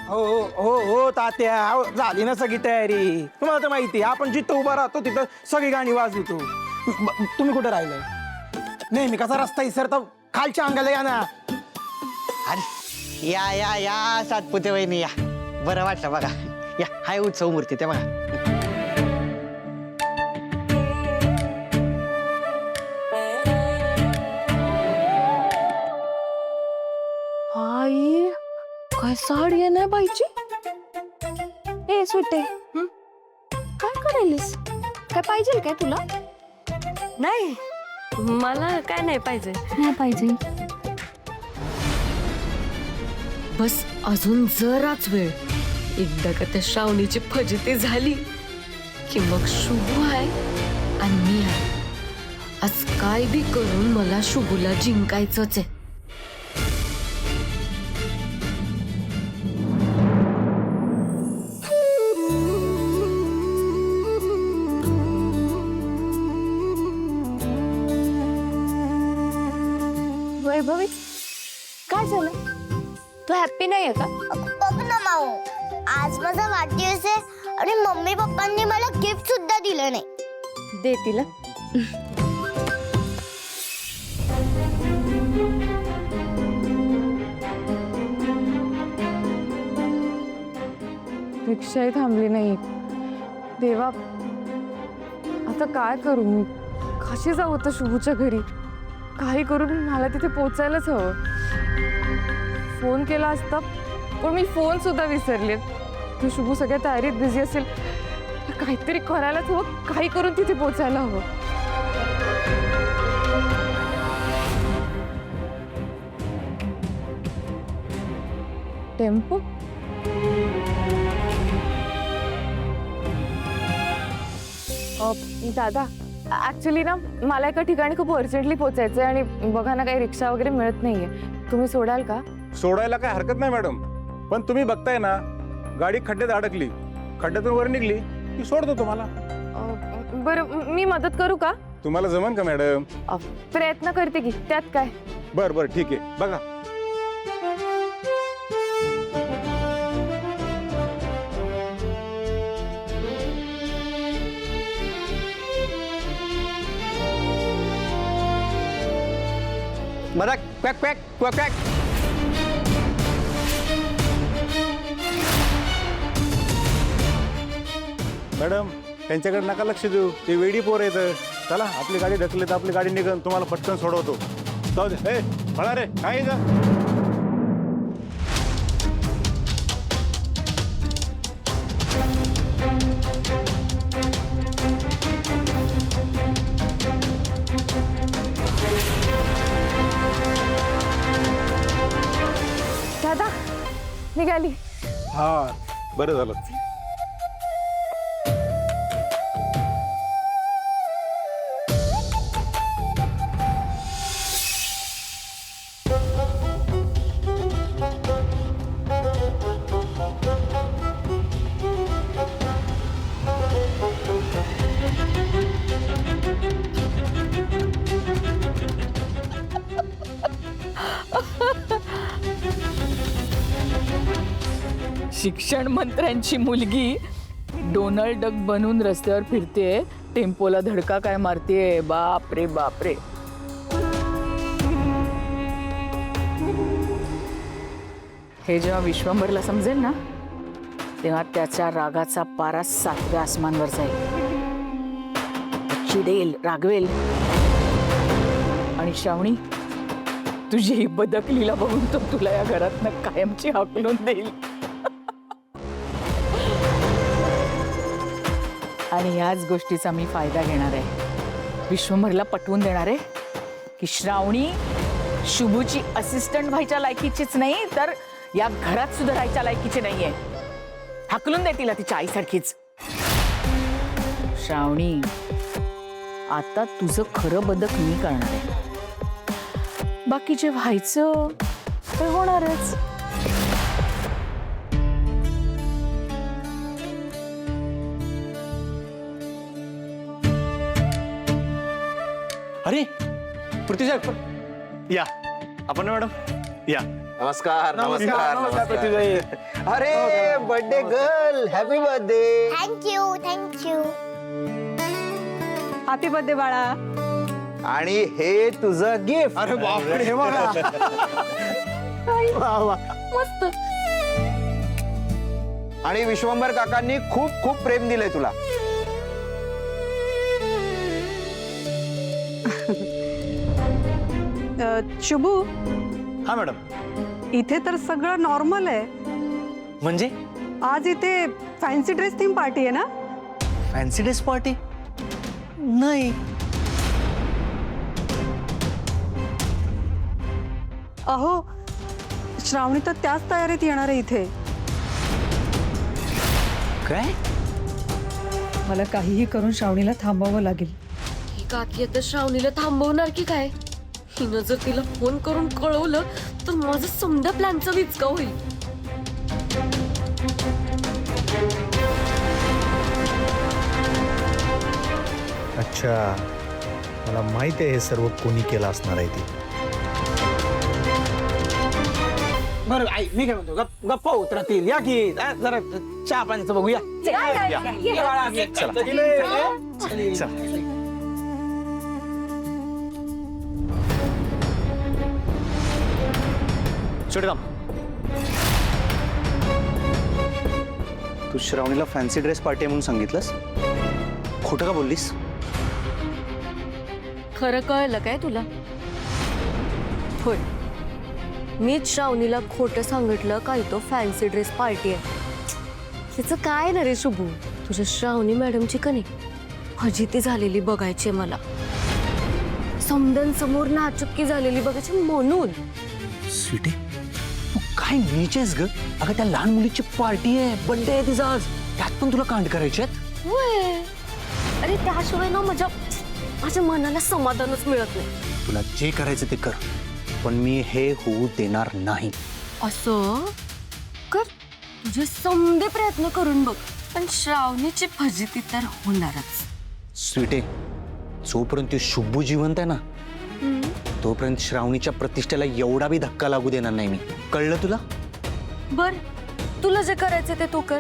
हो हो हो तात्या, अहो, झाली ना सगळी तयारी. तुम्हाला तर माहिती आहे, आपण जिथं उभा राहतो तिथं सगळी गाणी वाजवतो. तुम्ही कुठे राहिलाय? नेहमी कसा रस्ता इसरता खालच्या अंगाला या ना. अरे या या या सातपुते वहिनी या. बरं वाटलं बघा. या हाय उत्सव मूर्ती ते बघा. आई काय साडी आहे ना बाईची. ए सुटे काय करायलीस? काय पाहिजे काय तुला? नाही मला काय नाही पाहिजे. नाही पाहिजे. बस अजून जराच वेळ. एकदा का त्या श्रावणीची फजिती झाली की मग शुभू आहे आणि मी आहे. आज काय बी करून मला शुभूला जिंकायचंच आहे. वैभवी काय झालं? तू हॅप्पी नाहीये का? बघ ना माऊ, आज माझा वाढदिवस आहे आणि मम्मी पप्पांनी मला गिफ्ट सुद्धा दिलं नाही. दे तिला. रिक्षाही थांबली नाही. देवा आता काय करू मी? कशी जाऊ आता शुभूच्या घरी? काही करून मला तिथे पोचायलाच हवं. फोन केला असता पण मी फोन सुद्धा विसरले. तू शुभू सगळ्या तयारीत बिझी असेल. काहीतरी करायलाच हवं. काही करून तिथे पोचायला हवं. टेम्पो दादा ऍक्च्युली ना मला एका ठिकाणी खूप अर्जंटली पोचायचंय आणि बघा ना काही रिक्षा वगैरे मिळत नाहीये. तुम्ही सोडाल का? सोडायला काय हरकत नाही मॅडम, पण तुम्ही बघताय ना गाडी खड्ड्यात अडकली, खड्ड्यातून वर निघली की सोडतो तुम्हाला. बरं मी मदत करू का? तुम्हाला जमन का मॅडम? प्रयत्न करते की, त्यात काय. बर बर ठीक आहे. बघा बरं क्वॅक क्वॅक क्वॅक क्वॅक. मॅडम त्यांच्याकडे नका लक्ष देऊ, ते वेडी पोर येतं. चला आपली गाडी ढकली तर आपली गाडी निघन, तुम्हाला पटकन सोडवतो. जाऊ दे. ए मला रे काय का दादा निघाली. हा बरं झालं. शिक्षण मंत्र्यांची मुलगी डोनाल्ड डक बनून रस्त्यावर फिरते, टेम्पोला धडका काय मारते. बाप रे बाप रे. हे जेव्हा विश्वंभरला समजेल ना तेव्हा त्याच्या रागाचा पारा 7व्या आसमानवर जाईल. चिडेल, रागवेल. आणि श्रावणी तुझी ही बदक लीला बघून तो तुला या घरातनं कायमची हाकलून देईल. आणि याच गोष्टीचा मी फायदा घेणार आहे. विश्वंभरला पटवून देणार आहे की श्रावणी शुभूची असिस्टंट व्हायच्या लायकीचीच नाही तर या घरात सुद्धा राहायच्या लायकीची नाहीये. हाकलून दे तिला तिच्या आईसारखीच. श्रावणी आता तुझं खरं बदक मी करणार आहे. बाकी जे व्हायचं ते होणारच. अरे पृथ्वीसाहेब या. आपण मॅडम या. नमस्कार नमस्कार प्रतिभाई. अरे birthday girl happy birthday. Thank you happy birthday बाळा. आणि हे तुझं गिफ्ट. अरे बापरे हे बघा. वा वा. मस्त. आणि विश्वंभर काकांनी खूप खूप प्रेम दिलंय तुला. शुभू, हा मॅडम. इथे तर सगळं नॉर्मल आहे. म्हणजे आज इथे फॅन्सी ड्रेस थीम पार्टी आहे ना? फॅन्सी ड्रेस पार्टी नाही. अहो, श्रावणी तर त्याच तयारीत येणार आहे इथे. काय? मला काहीही करून श्रावणीला थांबवावं लागेल. ही काकी आता श्रावणीला थांबवणार की काय? हिनं जर तिला फोन करून कळवलं तर माझं समजा प्लॅनचा विचका होईल. अच्छा, मला माहिती आहे हे सर्व कोणी केलं असणार आहे ते. बरं आई मी काय म्हणतो गप्पा उतरतील या की जरा चहा पाण्याचं बघूया. तू श्रावणीला फॅन्सी ड्रेस पार्टी म्हणून सांगितलंस. खोटं का बोललीस? खरं कळलं काय तुला? होय, मीच श्रावणीला खोटं सांगितलं काय तो फॅन्सी ड्रेस पार्टी आहे. त्याचं काय ना रे शुभू, तुझ्या श्रावणी मॅडमची कणी फजिती झालेली बघायची मला. समोर नाचक्की झालेली बघायची म्हणून. स्वीटी, तू काय नीचेस ग? अगं त्या लहान मुलीची पार्टी आहे, बर्थडे आहे तिचा आज. त्यात पण तुला कांड करायचे आहेत? होय, अरे त्याशिवाय ना माझ्या मनाला समाधानच मिळत नाही. तुला जे करायचं ते कर, पण मी हे होऊ देणार नाही. असं कर, तुझे समधे प्रयत्न करून बघ, पण श्रावणीची फजिती तर होणारच. स्वीटे, जोपर्यंत शुभू जिवंत आहे ना तोपर्यंत श्रावणीच्या प्रतिष्ठेला एवढा बी धक्का लागू देणार नाही मी. कळलं तुला? बर, तुला जे करायचं ते तू कर,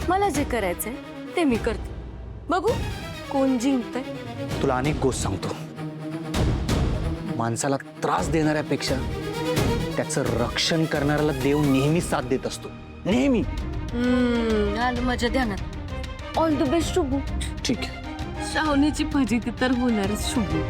मला जे करायचंय ते मी करते. बघू कोण जिंकतंय. तुला अनेक गोष्ट सांगतो. माणसाला त्रास देणाऱ्यापेक्षा त्याचं रक्षण करणाऱ्याला देव नेहमी साथ देत असतो, नेहमी. आलं माझ्या ध्यानात. All the best Shubhu. ठीक आहे. श्रावणीची फजिती तर होणारच शुभू.